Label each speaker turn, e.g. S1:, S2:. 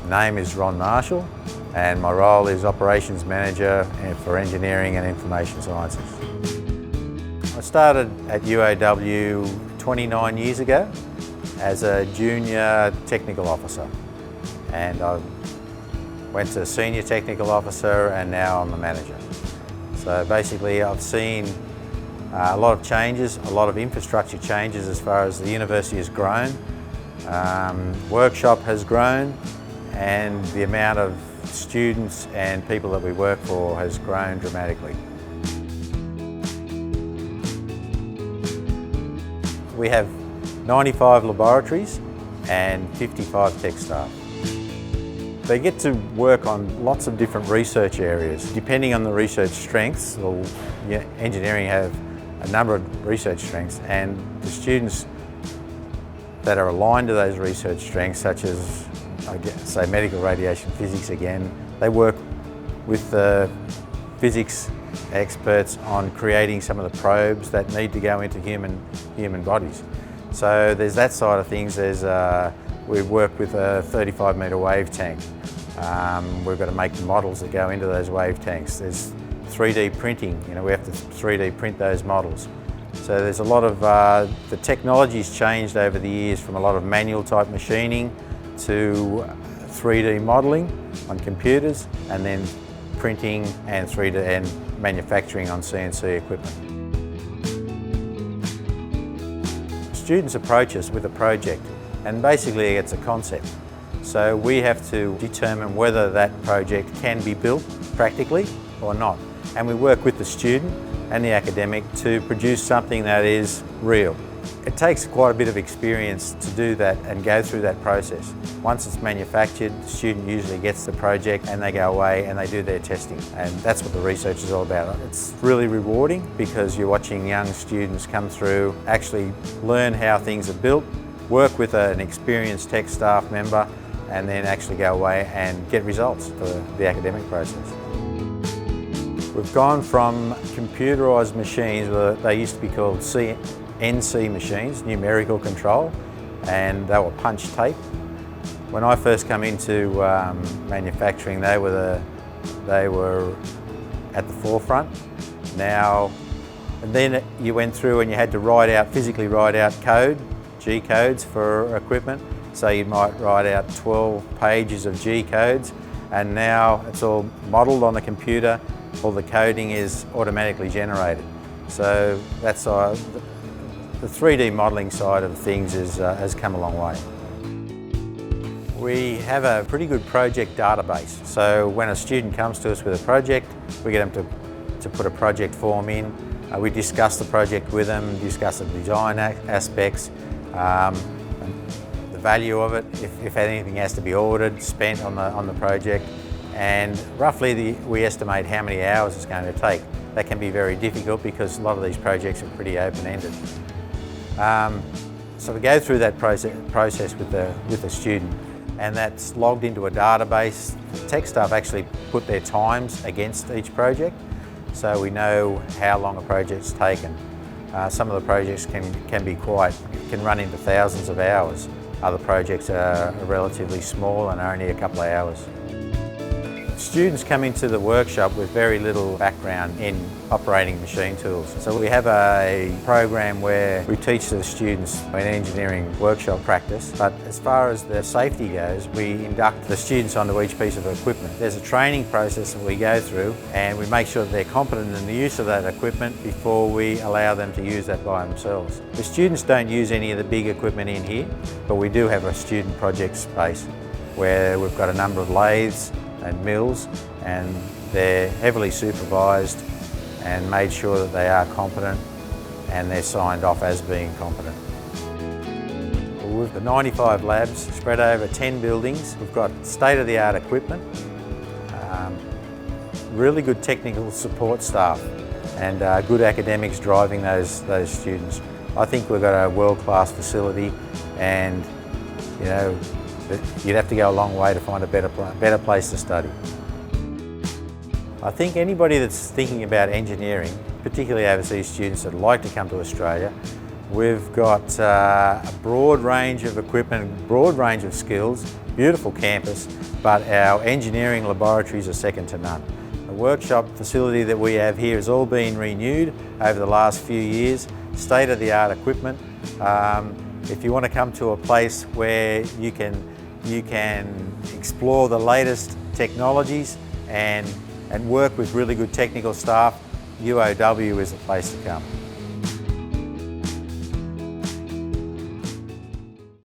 S1: name is Ron Marshall and my role is Operations Manager for Engineering and Information Sciences. I started at UOW 29 years ago as a junior technical officer, and I went to senior technical officer and now I'm a manager. So basically I've seen a lot of changes, a lot of infrastructure changes as far as the university has grown. Workshop has grown and the amount of students and people that we work for has grown dramatically. We have 95 laboratories and 55 tech staff. They get to work on lots of different research areas. Depending on the research strengths, engineering have a number of research strengths, and the students that are aligned to those research strengths, such as, say, medical radiation physics again, they work with the physics experts on creating some of the probes that need to go into human bodies. So there's that side of things. We work with a 35-metre wave tank. We've got to make the models that go into those wave tanks. There's 3D printing, we have to 3D print those models. So there's a lot of, the technology's changed over the years from a lot of manual type machining to 3D modelling on computers, and then printing and 3D and manufacturing on CNC equipment. Students approach us with a project, and basically it's a concept. So we have to determine whether that project can be built practically or not. And we work with the student and the academic to produce something that is real. It takes quite a bit of experience to do that and go through that process. Once it's manufactured, the student usually gets the project and they go away and they do their testing. And that's what the research is all about. It's really rewarding because you're watching young students come through, actually learn how things are built, work with an experienced tech staff member, and then actually go away and get results for the academic process. We've gone from computerised machines, they used to be called NC machines, numerical control, and they were punch tape. When I first come into manufacturing, they were at the forefront. Now, and then you went through and you had to physically write out code, G codes for equipment. So you might write out 12 pages of G codes, and now it's all modelled on the computer. All the coding is automatically generated. So that's the 3D modelling side of things has come a long way. We have a pretty good project database. So when a student comes to us with a project, we get them to put a project form in. We discuss the project with them, discuss the design aspects, the value of it, if anything has to be ordered, spent on the project. And roughly we estimate how many hours it's going to take. That can be very difficult because a lot of these projects are pretty open-ended. So we go through that process with the student, and that's logged into a database. The tech staff actually put their times against each project, so we know how long a project's taken. Some of the projects can run into thousands of hours. Other projects are relatively small and are only a couple of hours. Students come into the workshop with very little background in operating machine tools. So we have a program where we teach the students an engineering workshop practice, but as far as the safety goes, we induct the students onto each piece of equipment. There's a training process that we go through, and we make sure that they're competent in the use of that equipment before we allow them to use that by themselves. The students don't use any of the big equipment in here, but we do have a student project space where we've got a number of lathes and mills, and they're heavily supervised and made sure that they are competent and they're signed off as being competent. We've got 95 labs spread over 10 buildings. We've got state-of-the-art equipment, really good technical support staff, and good academics driving those students. I think we've got a world-class facility, and you'd have to go a long way to find a better place to study. I think anybody that's thinking about engineering, particularly overseas students that like to come to Australia, We've got a broad range of equipment, broad range of skills, beautiful campus, but our engineering laboratories are second to none. The workshop facility that we have here has all been renewed over the last few years, state-of-the-art equipment. If you want to come to a place where you can explore the latest technologies and work with really good technical staff, UOW is the place to come.